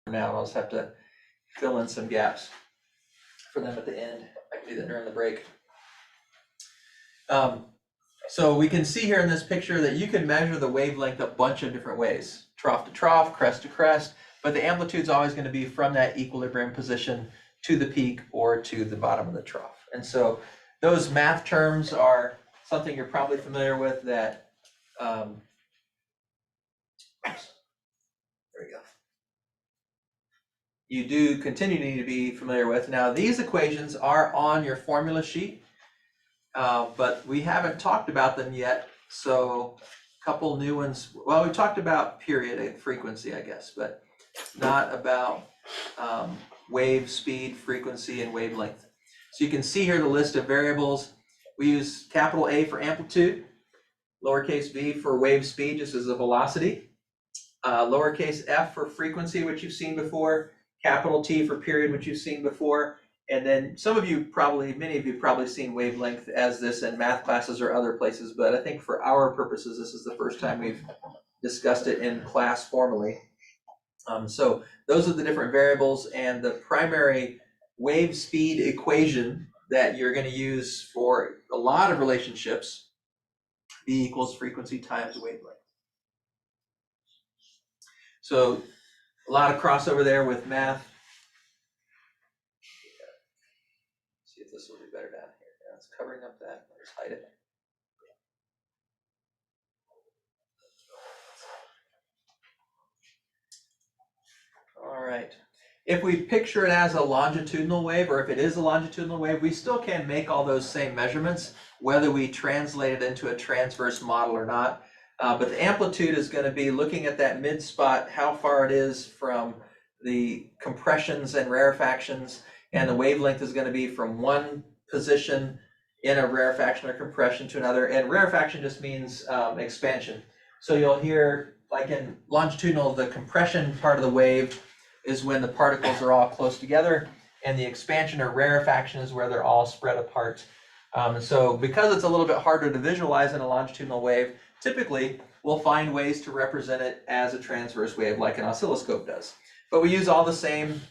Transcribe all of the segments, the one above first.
now. I'll just have to fill in some gaps for them at the end. I can do that during the break. So we can see here in this picture that you can measure the wavelength a bunch of different ways, trough to trough, crest to crest, but the amplitude is always going to be from that equilibrium position to the peak or to the bottom of the trough. And so those math terms are something you're probably familiar with that, there we go. You do continue to need to be familiar with. Now these equations are on your formula sheet, but we haven't talked about them yet. So a couple new ones. Well, we talked about period and frequency, I guess, but not about wave speed, frequency, and wavelength. So you can see here the list of variables. We use capital A for amplitude, lowercase v for wave speed, just as a velocity, lowercase f for frequency, which you've seen before, capital T for period, which you've seen before, and then many of you probably seen wavelength as this in math classes or other places, but I think for our purposes, this is the first time we've discussed it in class formally. So those are the different variables, and the primary wave speed equation that you're going to use for a lot of relationships, V equals frequency times wavelength. So a lot of crossover there with math. See if this will be better down here. Yeah, it's covering up that. Let's hide it. All right. If we picture it as a longitudinal wave, or if it is a longitudinal wave, we still can make all those same measurements, whether we translate it into a transverse model or not. But the amplitude is going to be looking at that mid spot, how far it is from the compressions and rarefactions, and the wavelength is going to be from one position in a rarefaction or compression to another. And rarefaction just means expansion. So you'll hear, like in longitudinal, the compression part of the wave is when the particles are all close together, and the expansion or rarefaction is where they're all spread apart. So because it's a little bit harder to visualize in a longitudinal wave, typically we'll find ways to represent it as a transverse wave like an oscilloscope does. But we use all the same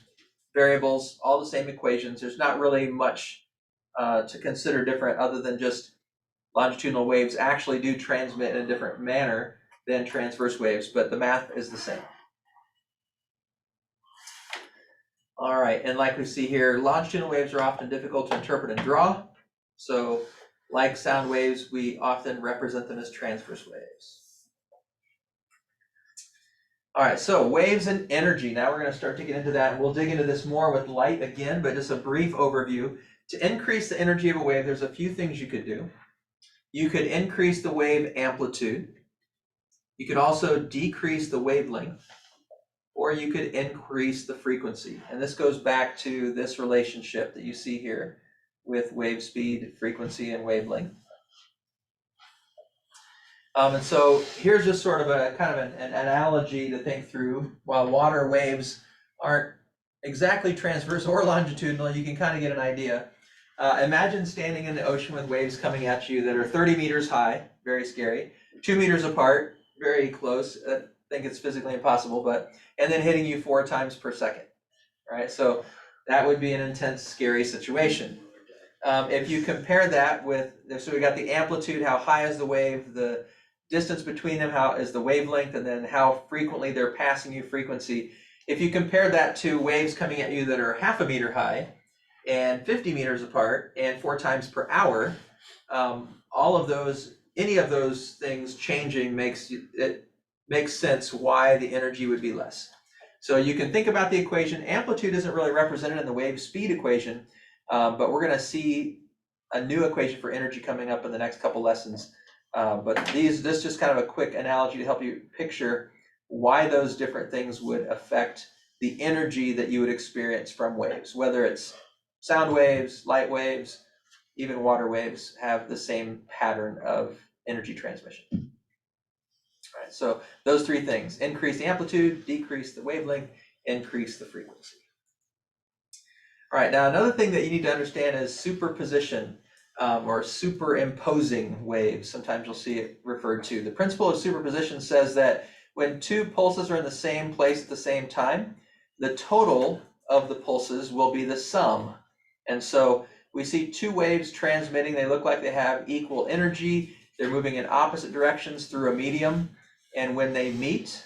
variables, all the same equations. There's not really much to consider different other than just longitudinal waves actually do transmit in a different manner than transverse waves, but the math is the same. All right, and like we see here, longitudinal waves are often difficult to interpret and draw. So like sound waves, we often represent them as transverse waves. All right, so waves and energy. Now we're going to start to get into that, and we'll dig into this more with light again, but just a brief overview. To increase the energy of a wave, there's a few things you could do. You could increase the wave amplitude. You could also decrease the wavelength, or you could increase the frequency. And this goes back to this relationship that you see here with wave speed, frequency, and wavelength. And so here's just sort of a kind of an analogy to think through. While water waves aren't exactly transverse or longitudinal, you can kind of get an idea. Imagine standing in the ocean with waves coming at you that are 30 meters high, very scary, 2 meters apart, very close. I think it's physically impossible, and then hitting you 4 times per second, right? So that would be an intense, scary situation. If you compare that with, so we got the amplitude, how high is the wave, the distance between them, how is the wavelength, and then how frequently they're passing you, frequency. If you compare that to waves coming at you that are half a meter high and 50 meters apart and 4 times per hour, all of those, any of those things changing makes sense why the energy would be less. So you can think about the equation. Amplitude isn't really represented in the wave speed equation, but we're going to see a new equation for energy coming up in the next couple lessons. But this is just kind of a quick analogy to help you picture why those different things would affect the energy that you would experience from waves, whether it's sound waves, light waves, even water waves have the same pattern of energy transmission. All right, so those 3 things: increase the amplitude, decrease the wavelength, increase the frequency. All right, now another thing that you need to understand is superposition. Or superimposing waves. Sometimes you'll see it referred to. The principle of superposition says that when 2 pulses are in the same place at the same time, the total of the pulses will be the sum. And so we see two waves transmitting. They look like they have equal energy. They're moving in opposite directions through a medium. And when they meet,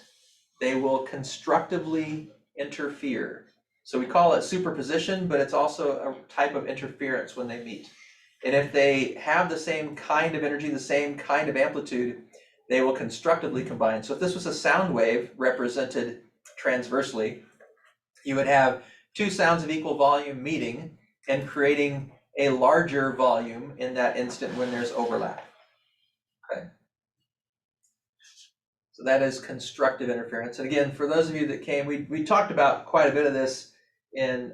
they will constructively interfere. So we call it superposition, but it's also a type of interference when they meet. And if they have the same kind of energy, the same kind of amplitude, they will constructively combine. So if this was a sound wave represented transversely, you would have two sounds of equal volume meeting and creating a larger volume in that instant when there's overlap. Okay. So that is constructive interference. And again, for those of you that came, we talked about quite a bit of this in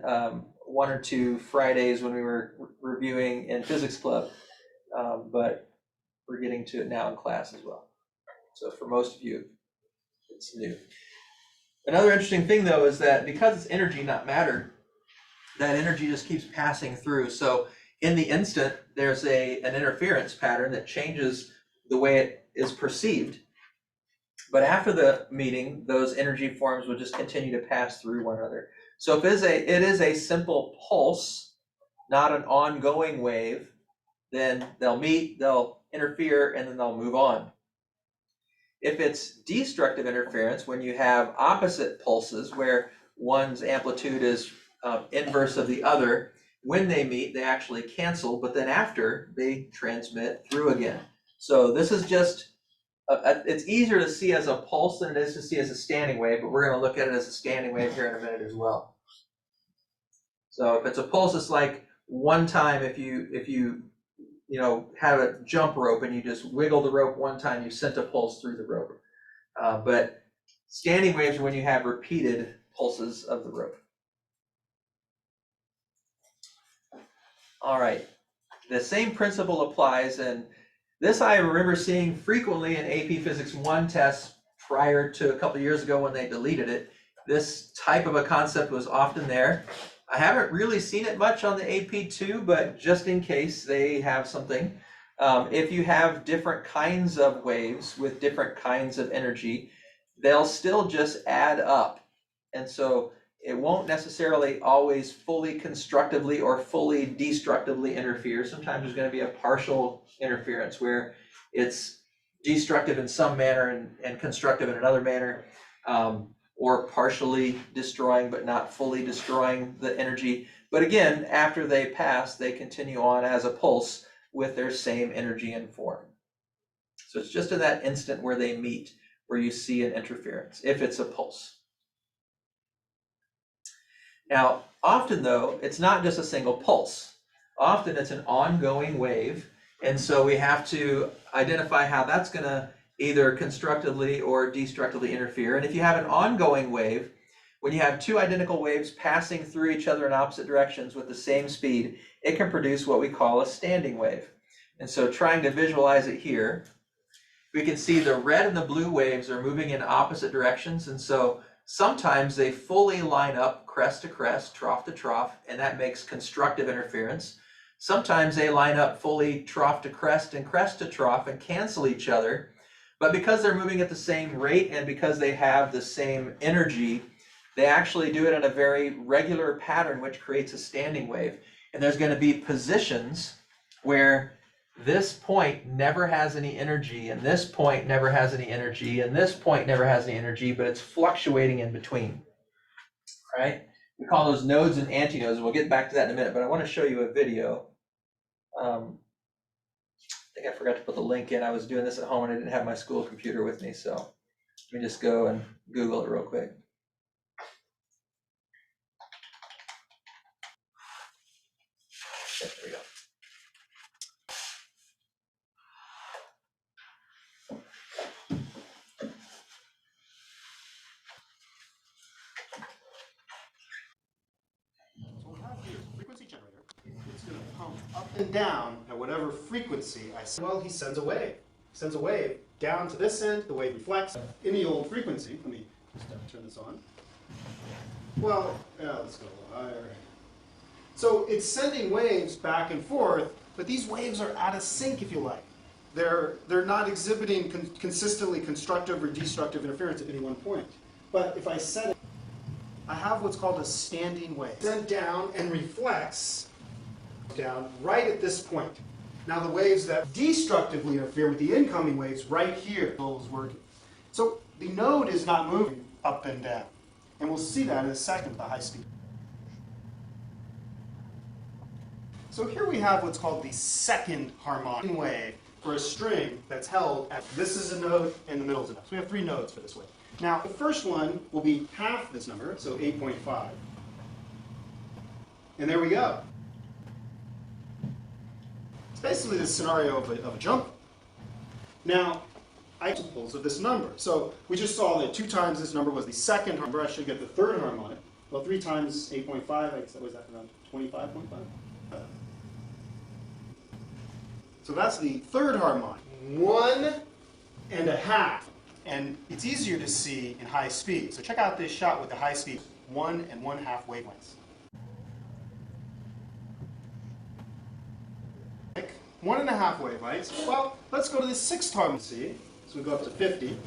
one or two Fridays when we were reviewing in physics club, but we're getting to it now in class as well. So for most of you, it's new. Another interesting thing though is that because it's energy, not matter, that energy just keeps passing through. So in the instant, there's an interference pattern that changes the way it is perceived. But after the meeting, those energy forms will just continue to pass through one another. So if it is a simple pulse, not an ongoing wave, then they'll meet, they'll interfere, and then they'll move on. If it's destructive interference, when you have opposite pulses where one's amplitude is inverse of the other, when they meet, they actually cancel, but then after, they transmit through again. So this is just it's easier to see as a pulse than it is to see as a standing wave, but we're going to look at it as a standing wave here in a minute as well. So if it's a pulse, it's like one time if you have a jump rope and you just wiggle the rope one time, you sent a pulse through the rope. But standing waves are when you have repeated pulses of the rope. All right, the same principle applies, and this I remember seeing frequently in AP Physics 1 tests prior to a couple of years ago when they deleted it. This type of a concept was often there. I haven't really seen it much on the AP2, but just in case they have something. If you have different kinds of waves with different kinds of energy, they'll still just add up. And so it won't necessarily always fully constructively or fully destructively interfere. Sometimes there's going to be a partial interference where it's destructive in some manner and constructive in another manner, or partially destroying but not fully destroying the energy. But again, after they pass, they continue on as a pulse with their same energy and form. So it's just in that instant where they meet where you see an interference, if it's a pulse. Now, often though, it's not just a single pulse. Often it's an ongoing wave, and so we have to identify how that's going to either constructively or destructively interfere. And if you have an ongoing wave, when you have two identical waves passing through each other in opposite directions with the same speed, it can produce what we call a standing wave. And so trying to visualize it here, we can see the red and the blue waves are moving in opposite directions, and so sometimes they fully line up crest to crest, trough to trough, and that makes constructive interference. Sometimes they line up fully trough to crest and crest to trough and cancel each other. But because they're moving at the same rate and because they have the same energy, they actually do it in a very regular pattern, which creates a standing wave. And there's going to be positions where this point never has any energy, and this point never has any energy, and this point never has any energy, but it's fluctuating in between, right? We call those nodes and antinodes, and we'll get back to that in a minute, but I want to show you a video. I think I forgot to put the link in. I was doing this at home and I didn't have my school computer with me, so let me just go and Google it real quick. Okay, there we go. Frequency generator. It's going to pump up and down at whatever frequency I send. Well, he sends a wave. Sends a wave down to this end. The wave reflects in the old frequency. Let me just turn this on. Well, let's go a little higher. So it's sending waves back and forth, but these waves are out of sync, if you like. They're not exhibiting consistently constructive or destructive interference at any one point. But if I set it, I have what's called a standing wave. Sent down and reflects down right at this point. Now the waves that destructively interfere with the incoming waves right here is working. So the node is not moving up and down. And we'll see that in a second at the high speed. So here we have what's called the second harmonic wave for a string that's held at, this is a node and the middle is a node. So we have 3 nodes for this wave. Now the first one will be half this number, so 8.5. And there we go. It's basically the scenario of a jump. Now, multiples of this number. So we just saw that 2 times this number was the second number. I should get the third harmonic. Well, 3 times 8.5, I guess that was around 25.5. So that's the third harmonic. 1.5. And it's easier to see in high speed. So check out this shot with the high speed, 1 1/2 wavelengths. 1.5 wavelengths. Well, let's go to the 6th harmonic. See, so we go up to 50.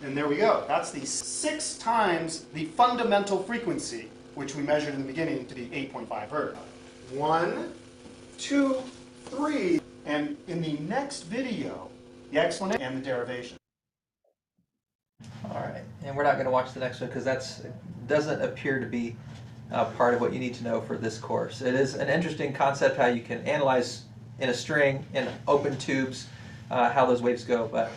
And there we go. That's the 6 times the fundamental frequency, which we measured in the beginning to be 8.5 hertz. 1, 2, 3. And in the next video, the explanation and the derivation. All right, and we're not going to watch the next one because that doesn't appear to be part of what you need to know for this course. It is an interesting concept how you can analyze in a string, in open tubes, how those waves go. But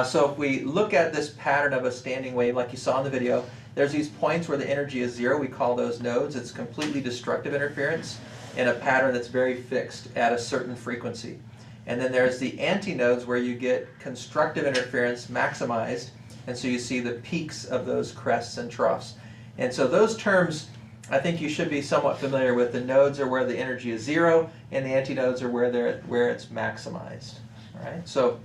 so if we look at this pattern of a standing wave like you saw in the video, there's these points where the energy is 0. We call those nodes. It's completely destructive interference in a pattern that's very fixed at a certain frequency. And then there's the antinodes where you get constructive interference maximized, and so you see the peaks of those crests and troughs. And so those terms, I think you should be somewhat familiar with. The nodes are where the energy is 0, and the antinodes are where it's maximized. All right, so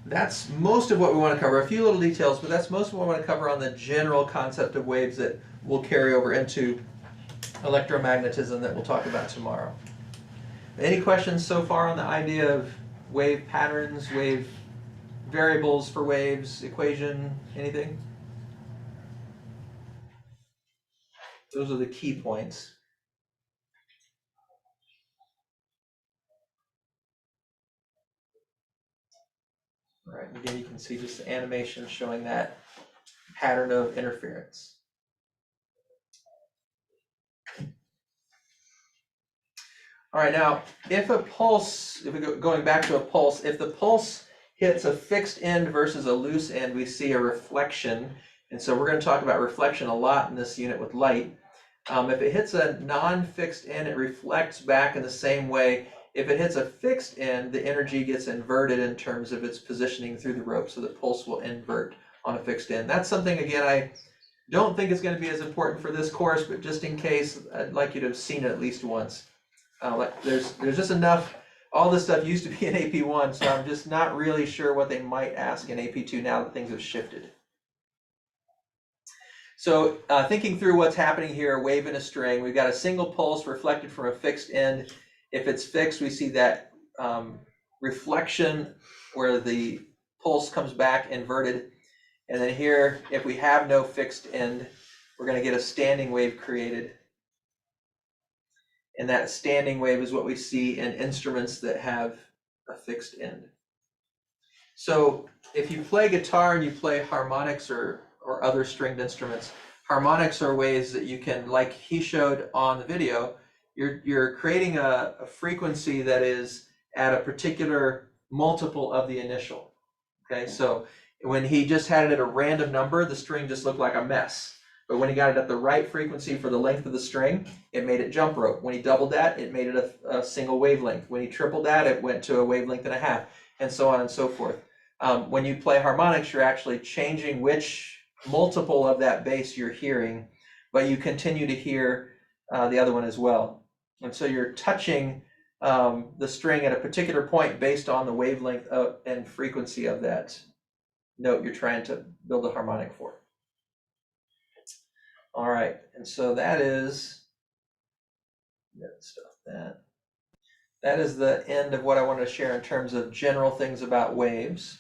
that's most of what we want to cover. A few little details, but that's most of what we want to cover on the general concept of waves that will carry over into electromagnetism that we'll talk about tomorrow. Any questions so far on the idea of wave patterns, wave variables for waves, equation, anything? Those are the key points. All right, again, you can see just the animation showing that pattern of interference. All right, now, if a pulse, if we go going back to a pulse, if the pulse hits a fixed end versus a loose end, we see a reflection. And so we're going to talk about reflection a lot in this unit with light. If it hits a non-fixed end, it reflects back in the same way. If it hits a fixed end, the energy gets inverted in terms of its positioning through the rope, so the pulse will invert on a fixed end. That's something, again, I don't think is going to be as important for this course, but just in case, I'd like you to have seen it at least once. There's just enough. All this stuff used to be in AP1, so I'm just not really sure what they might ask in AP2 now that things have shifted. So thinking through what's happening here, a wave in a string, we've got a single pulse reflected from a fixed end. If it's fixed, we see that reflection where the pulse comes back inverted. And then here, if we have no fixed end, we're going to get a standing wave created. And that standing wave is what we see in instruments that have a fixed end. So if you play guitar and you play harmonics or other stringed instruments, harmonics are ways that you can, like he showed on the video, you're creating a frequency that is at a particular multiple of the initial. Okay, so when he just had it at a random number, the string just looked like a mess. But when he got it at the right frequency for the length of the string, it made it jump rope. When he doubled that, it made it a single wavelength. When he tripled that, it went to a wavelength and a half, and so on and so forth. When you play harmonics, you're actually changing which multiple of that bass you're hearing, but you continue to hear the other one as well. And so you're touching the string at a particular point based on the wavelength and frequency of that note you're trying to build a harmonic for. All right, and so that is that is the end of what I wanted to share in terms of general things about waves.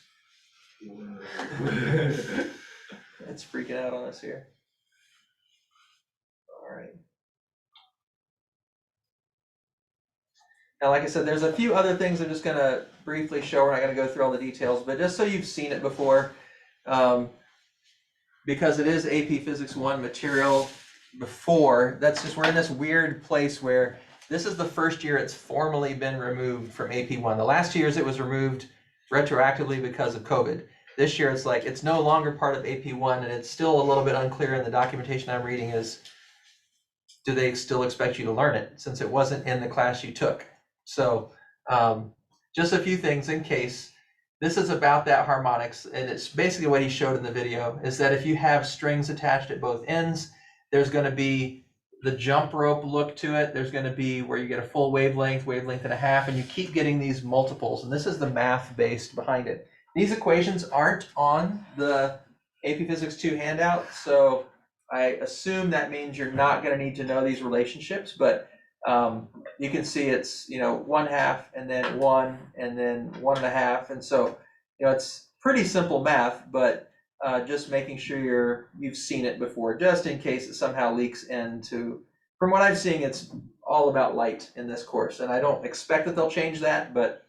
It's freaking out on us here. All right. Now, like I said, there's a few other things I'm just gonna briefly show. We're not gonna go through all the details, but just so you've seen it before, because it is AP Physics 1 material before, that's just, we're in this weird place where this is the first year it's formally been removed from AP 1. The last 2 years it was removed retroactively because of COVID. This year it's like, it's no longer part of AP 1, and it's still a little bit unclear in the documentation I'm reading is, do they still expect you to learn it since it wasn't in the class you took? So just a few things in case. This is about that harmonics, and it's basically what he showed in the video, is that if you have strings attached at both ends, there's going to be the jump rope look to it. There's going to be where you get a full wavelength, wavelength and a half, and you keep getting these multiples, and this is the math based behind it. These equations aren't on the AP Physics 2 handout, so I assume that means you're not going to need to know these relationships, but you can see it's, 1/2 and then 1 and then 1.5. And so, it's pretty simple math, but just making sure you've seen it before, just in case it somehow leaks into, from what I'm seeing, it's all about light in this course. And I don't expect that they'll change that, but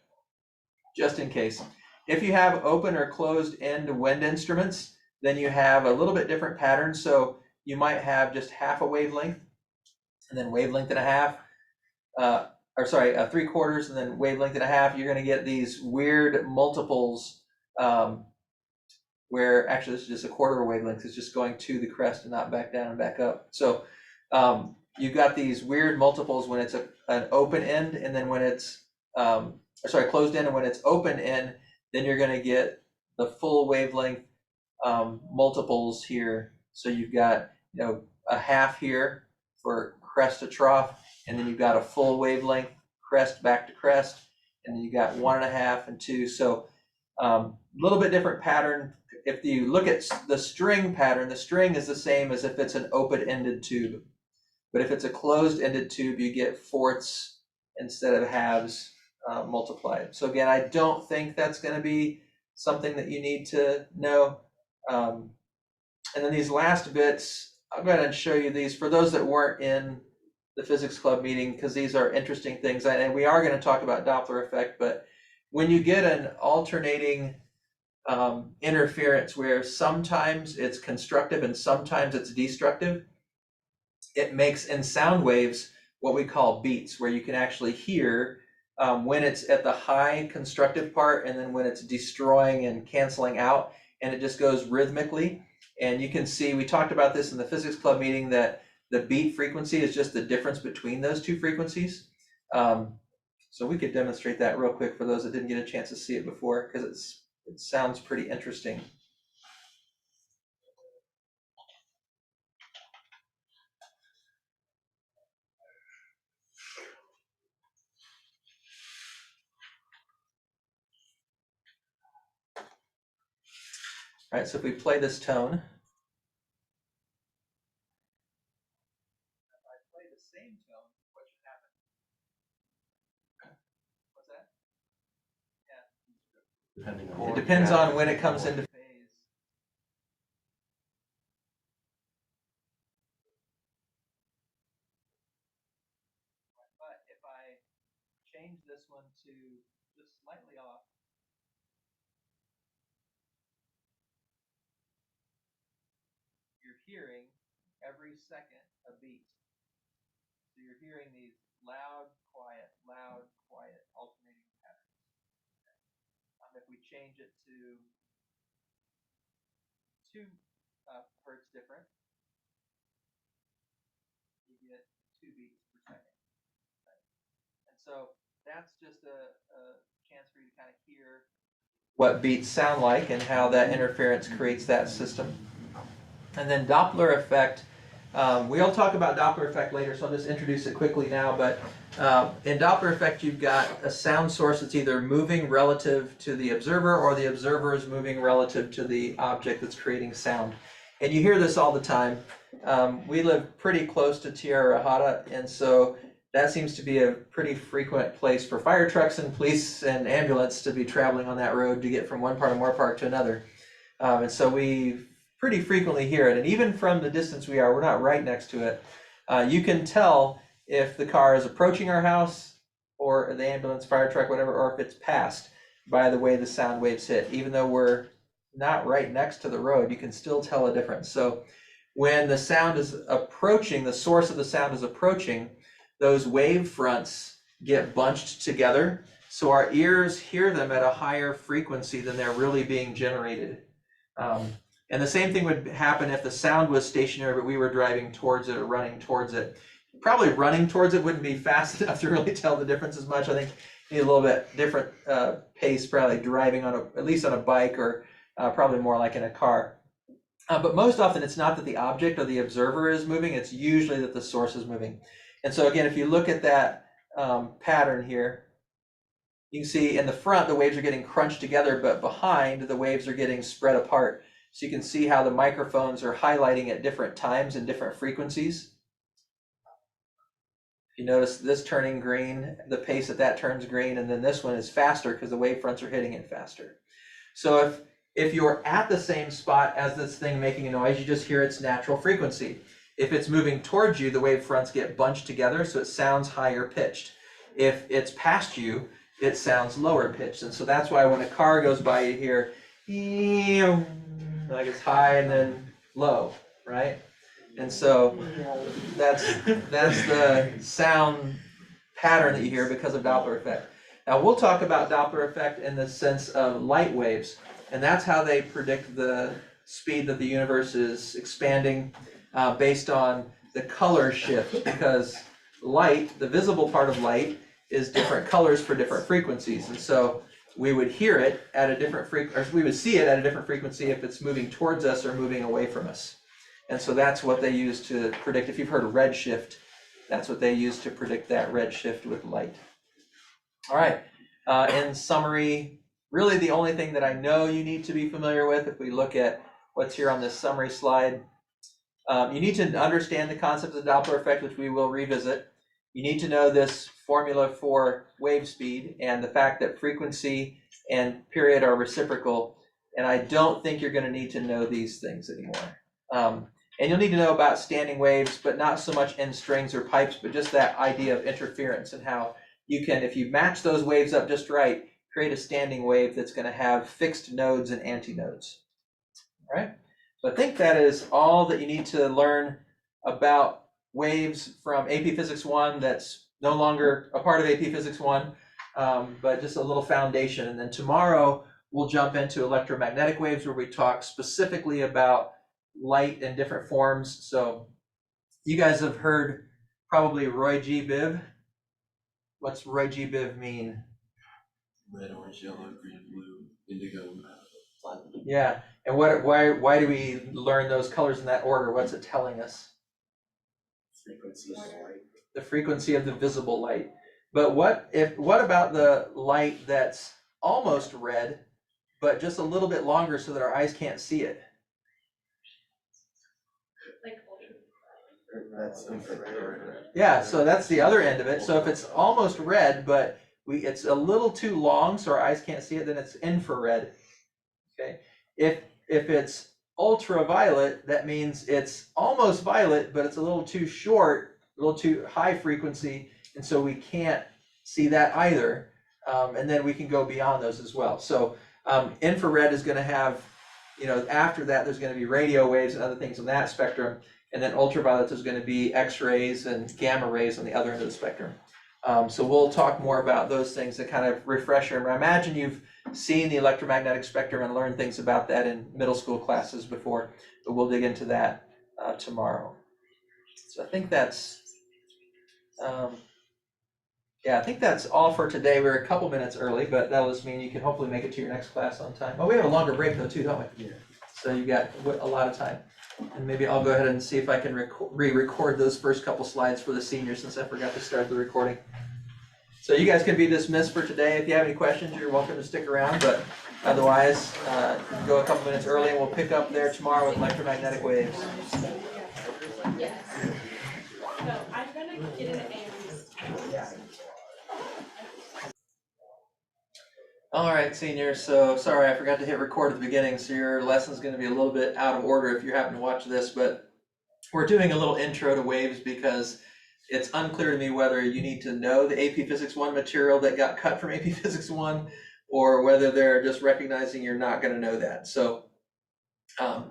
just in case. If you have open or closed end wind instruments, then you have a little bit different pattern. So you might have just half a wavelength and then wavelength and a half. 3/4 and then wavelength and a half. You're going to get these weird multiples where actually this is just a quarter of a wavelength. It's just going to the crest and not back down and back up. So you've got these weird multiples when it's an open end, and then when it's closed end, and when it's open end, then you're going to get the full wavelength multiples here. So you've got a half here for crest to trough, and then you've got a full wavelength crest back to crest, and then you got 1.5 and 2. So a little bit different pattern. If you look at the string pattern, the string is the same as if it's an open-ended tube, but if it's a closed-ended tube, you get fourths instead of halves multiplied. So again, I don't think that's going to be something that you need to know. And then these last bits, I'll go ahead and show you these for those that weren't in the physics club meeting, because these are interesting things, and we are going to talk about Doppler effect. But when you get an alternating interference where sometimes it's constructive and sometimes it's destructive, it makes in sound waves what we call beats, where you can actually hear when it's at the high constructive part and then when it's destroying and canceling out, and it just goes rhythmically. And you can see, we talked about this in the physics club meeting, that the beat frequency is just the difference between those two frequencies. So we could demonstrate that real quick for those that didn't get a chance to see it before, because it sounds pretty interesting. All right, so if we play this tone, it depends on when it comes into phase. But if I change this one to just slightly off, you're hearing every second a beat. So you're hearing these loud, quiet, alternating patterns. If we change it to 2 hertz different, you get 2 beats per second. Right? And so that's just a chance for you to kind of hear what beats sound like and how that interference creates that system. And then Doppler effect, we'll talk about Doppler effect later, so I'll just introduce it quickly now. But in Doppler effect, you've got a sound source that's either moving relative to the observer, or the observer is moving relative to the object that's creating sound. And you hear this all the time. We live pretty close to Tierra Rajada, and so that seems to be a pretty frequent place for fire trucks and police and ambulance to be traveling on that road to get from one part of Moore Park to another. And so we pretty frequently hear it. And even from the distance we are, we're not right next to it. You can tell if the car is approaching our house or the ambulance, fire truck, whatever, or if it's passed by the way the sound waves hit. Even though we're not right next to the road, you can still tell a difference. So when the sound is approaching, the source of the sound is approaching, those wave fronts get bunched together. So our ears hear them at a higher frequency than they're really being generated. And the same thing would happen if the sound was stationary, but we were driving towards it or running towards it. Probably running towards it wouldn't be fast enough to really tell the difference as much. I think you need a little bit different pace, probably driving on at least on a bike, or probably more like in a car. But most often it's not that the object or the observer is moving, it's usually that the source is moving. And so again, if you look at that pattern here, you can see in the front, the waves are getting crunched together, but behind, the waves are getting spread apart. So you can see how the microphones are highlighting at different times and different frequencies. If you notice this turning green, the pace that turns green, and then this one is faster because the wave fronts are hitting it faster. So if you're at the same spot as this thing making a noise, you just hear its natural frequency. If it's moving towards you, the wave fronts get bunched together, so it sounds higher pitched. If it's past you, it sounds lower pitched. And so that's why when a car goes by, you hear, like it's high and then low, right? And so that's the sound pattern that you hear because of Doppler effect. Now we'll talk about Doppler effect in the sense of light waves, and that's how they predict the speed that the universe is expanding based on the color shift, because light, the visible part of light, is different colors for different frequencies. And so we would hear it at a different or we would see it at a different frequency if it's moving towards us or moving away from us. And so that's what they use to predict. If you've heard of redshift, that's what they use to predict that redshift with light. All right, in summary, really the only thing that I know you need to be familiar with, if we look at what's here on this summary slide, you need to understand the concept of the Doppler effect, which we will revisit. You need to know this formula for wave speed and the fact that frequency and period are reciprocal. And I don't think you're going to need to know these things anymore. And you'll need to know about standing waves, but not so much in strings or pipes, but just that idea of interference and how you can, if you match those waves up just right, create a standing wave that's going to have fixed nodes and antinodes. All right? So I think that is all that you need to learn about waves from AP Physics 1 that's no longer a part of AP Physics 1, but just a little foundation. And then tomorrow we'll jump into electromagnetic waves, where we talk specifically about light in different forms. So you guys have heard probably Roy G. Biv. What's Roy G. Biv mean? Red, orange, yellow, green, blue, indigo, platinum. Yeah, and why do we learn those colors in that order? What's it telling us? Frequencies of light. The frequency of the visible light. But what about the light that's almost red, but just a little bit longer so that our eyes can't see it? That's infrared. Yeah, so that's the other end of it. So if it's almost red, but it's a little too long so our eyes can't see it, then it's infrared. Okay. If it's ultraviolet, that means it's almost violet, but it's a little too short, a little too high frequency, and so we can't see that either. And then we can go beyond those as well. So infrared is going to have, after that, there's going to be radio waves and other things on that spectrum. And then ultraviolet is going to be X-rays and gamma rays on the other end of the spectrum. So we'll talk more about those things to kind of refresh your. I imagine you've seen the electromagnetic spectrum and learned things about that in middle school classes before, but we'll dig into that tomorrow. So I think that's, I think that's all for today. We're a couple minutes early, but that'll just mean you can hopefully make it to your next class on time. Oh, we have a longer break though too, don't we? Yeah. So you got a lot of time. And maybe I'll go ahead and see if I can re-record those first couple slides for the seniors, since I forgot to start the recording. So you guys can be dismissed for today. If you have any questions, you're welcome to stick around, but otherwise, you can go a couple minutes early and we'll pick up there tomorrow with electromagnetic waves. Yes. So I'm gonna get an A. All right, seniors, so sorry I forgot to hit record at the beginning, so your lesson's gonna be a little bit out of order if you happen to watch this, but we're doing a little intro to waves because it's unclear to me whether you need to know the AP Physics 1 material that got cut from AP Physics 1 or whether they're just recognizing you're not gonna know that. So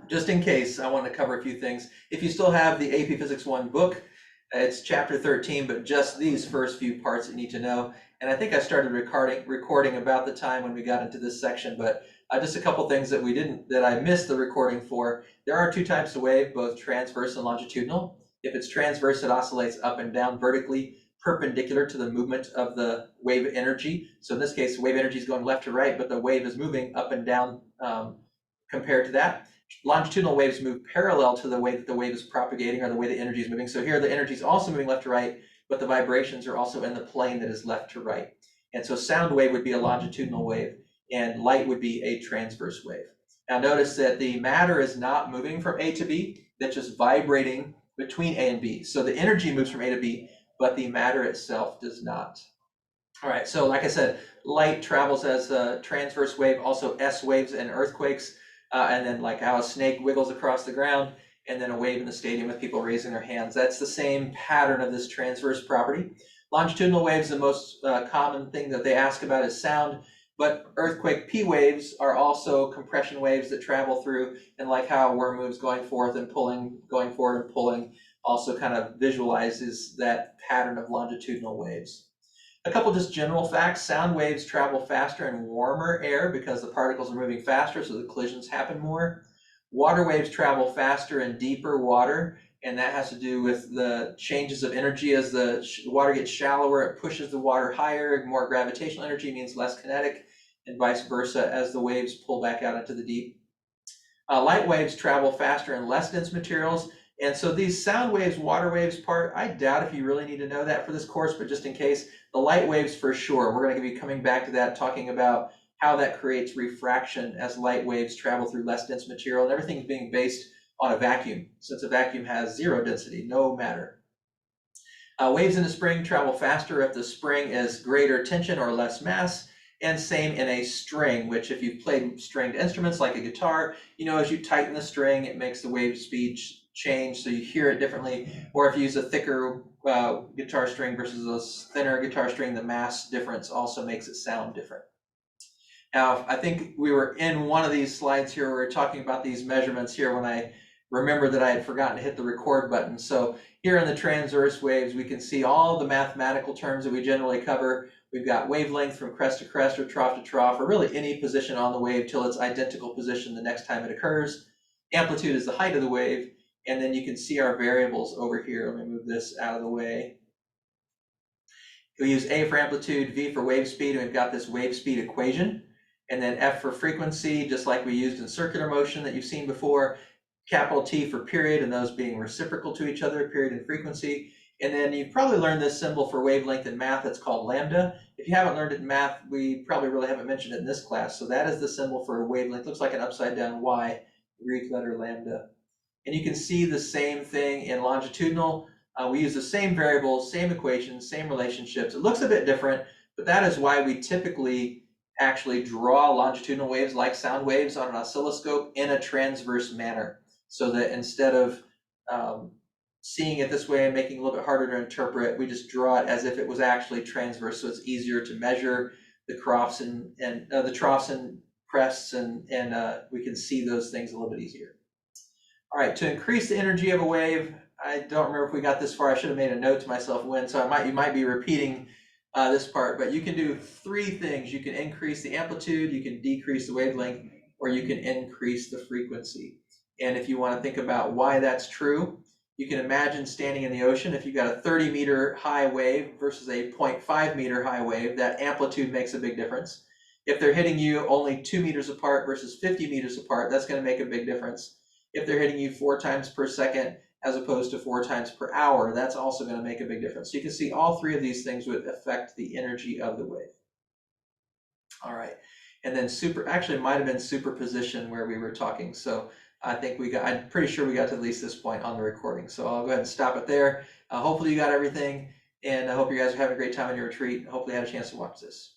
just in case, I want to cover a few things. If you still have the AP Physics 1 book, it's chapter 13, but just these first few parts that you need to know. And I think I started recording about the time when we got into this section, but just a couple things that I missed the recording for. There are two types of wave, both transverse and longitudinal. If it's transverse, it oscillates up and down vertically, perpendicular to the movement of the wave energy. So in this case, wave energy is going left to right, but the wave is moving up and down compared to that. Longitudinal waves move parallel to the way that the wave is propagating or the way the energy is moving. So here the energy is also moving left to right, but the vibrations are also in the plane that is left to right. And so sound wave would be a longitudinal wave and light would be a transverse wave. Now notice that the matter is not moving from A to B, that's just vibrating between A and B. So the energy moves from A to B, but the matter itself does not. All right, so like I said, light travels as a transverse wave, also S waves and earthquakes. And then like how a snake wiggles across the ground, and then a wave in the stadium with people raising their hands. That's the same pattern of this transverse property. Longitudinal waves, the most common thing that they ask about is sound, but earthquake P waves are also compression waves that travel through, and like how a worm moves going forward and pulling, also kind of visualizes that pattern of longitudinal waves. A couple just general facts: sound waves travel faster in warmer air because the particles are moving faster, so the collisions happen more. Water waves travel faster in deeper water, and that has to do with the changes of energy. As the water gets shallower, it pushes the water higher. More gravitational energy means less kinetic, and vice versa as the waves pull back out into the deep. Light waves travel faster in less dense materials. And so these sound waves, water waves part, I doubt if you really need to know that for this course, but just in case, the light waves for sure. We're going to be coming back to that, talking about how that creates refraction as light waves travel through less dense material, and everything is being based on a vacuum, since a vacuum has zero density, no matter. Waves in a spring travel faster if the spring is greater tension or less mass, and same in a string, which if you've played stringed instruments like a guitar, you know as you tighten the string, it makes the wave speed change, so you hear it differently. Or if you use a thicker guitar string versus a thinner guitar string, the mass difference also makes it sound different. Now, I think we were in one of these slides here, we were talking about these measurements here when I remembered that I had forgotten to hit the record button. So here in the transverse waves, we can see all the mathematical terms that we generally cover. We've got wavelength from crest to crest or trough to trough, or really any position on the wave till its identical position the next time it occurs. Amplitude is the height of the wave. And then you can see our variables over here. Let me move this out of the way. We use A for amplitude, V for wave speed, and we've got this wave speed equation. And then F for frequency, just like we used in circular motion that you've seen before. Capital T for period, and those being reciprocal to each other, period and frequency. And then you've probably learned this symbol for wavelength in math. It's called lambda. If you haven't learned it in math, we probably really haven't mentioned it in this class. So that is the symbol for wavelength. Looks like an upside down Y, Greek letter lambda. And you can see the same thing in longitudinal. We use the same variables, same equations, same relationships. It looks a bit different, but that is why we typically actually draw longitudinal waves like sound waves on an oscilloscope in a transverse manner, so that instead of seeing it this way and making it a little bit harder to interpret, we just draw it as if it was actually transverse, so it's easier to measure the troughs and the troughs and crests, and we can see those things a little bit easier. All right, to increase the energy of a wave, I don't remember if we got this far. I should have made a note to myself when, so you might be repeating this part, but you can do three things. You can increase the amplitude, you can decrease the wavelength, or you can increase the frequency. And if you want to think about why that's true, you can imagine standing in the ocean. If you've got a 30-meter high wave versus a 0.5 meter high wave, that amplitude makes a big difference. If they're hitting you only 2 meters apart versus 50 meters apart, that's going to make a big difference. If they're hitting you 4 times per second as opposed to 4 times per hour, that's also going to make a big difference. So you can see all three of these things would affect the energy of the wave. All right, and then actually might have been superposition where we were talking. So I think I'm pretty sure we got to at least this point on the recording. So I'll go ahead and stop it there. Hopefully you got everything, and I hope you guys are having a great time in your retreat. Hopefully you had a chance to watch this.